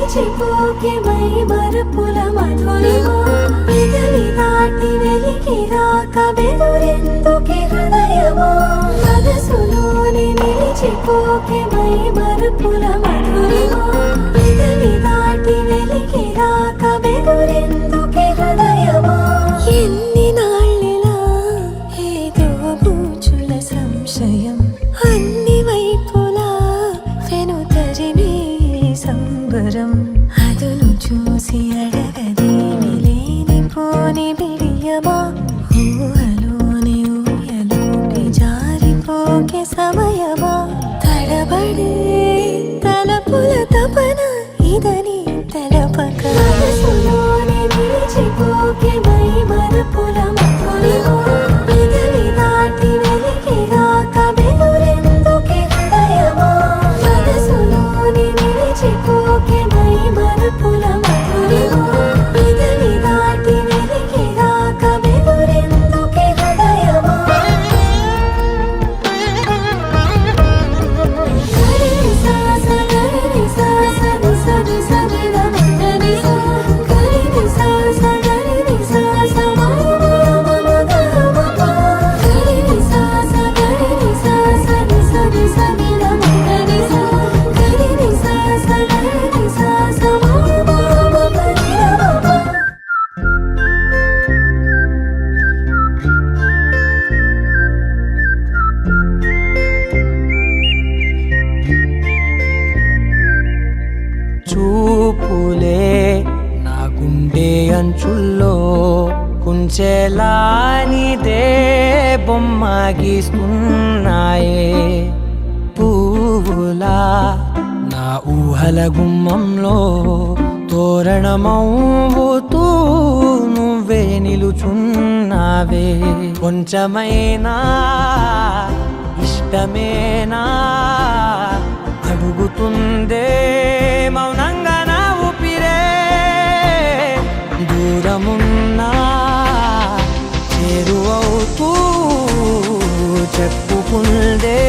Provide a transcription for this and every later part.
నిలిచిపోకే my మరపుల Madhurima పెదవి దాటి వెలికి రాక బెదురెందుకే హృదయమా మనసులోని నిలిచిపోకే మై మరపుల మధురిమా పెదవి దాటి వెలికి రాక బెదురెందుకే హృదయమా ఎన్ని నాళ్ళిలా ఏదో బూచుల సంశయం అన్ని వైపులా వెనుతరినే సంబరం అదును చూసి అడగదేమి లేనిపోని బిడియమా ఊహలోని ఊయలోకి జారిపోకే సమయమా తడబడే తలపుల తపన ఇదని తలపక మనసులోని నిలిచిపోకే మై మరపుల మధురిమా పెదవి దాటి వెలికి రాక బెదురెందుకే హృదయమా మనసులోని నిలిచిపోకే మై మరపుల మధురిమా పెదవి దాటి వెలికి రాక బెదురెందుకే హృదయమా గరి సాస గరి సాస నిసరి సరిద మదని సా గరి సాస గరి సాస మమ మమ గరి సాస నిసరి సరిద మదని సా గరి సాస మమ మమ చూపులే నా గుండె అంచుల్లో కుంచెలా నీదే బొమ్మ గీస్తున్నాయే పువ్వులా నా ఊహల గుమ్మంలో తోరణమవుతూ నువ్వే నిలుచున్నావే కొంచెమైనా ఇష్టమేనా అడుగుతుందే మౌనంగా నా ఊపిరే దూరమున్నా చేరువవుతూ చెప్పుకుందే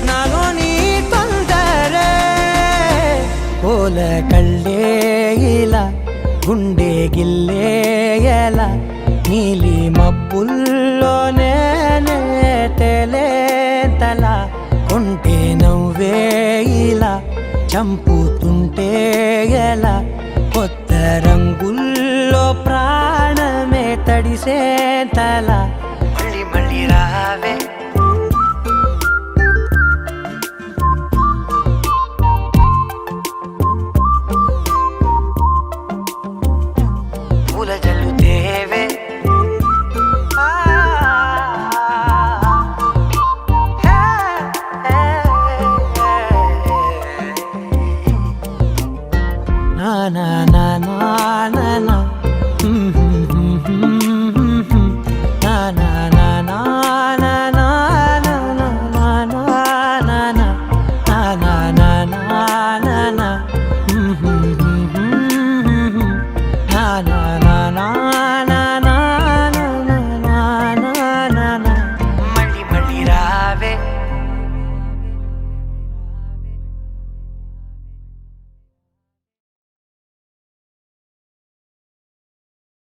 నాలో నీ తొందరే కోల కళ్ళే ఇలా గుండె గిల్లే ఎలా నీలి మబ్బుల్లోనే తేలేంతల కొంటే నవ్వే ఇలా చంపుతుంటే ఎలా కొత్త రంగుల్లో ప్రాణమే తడిసే తల మళ్ళీ మళ్ళీ రావే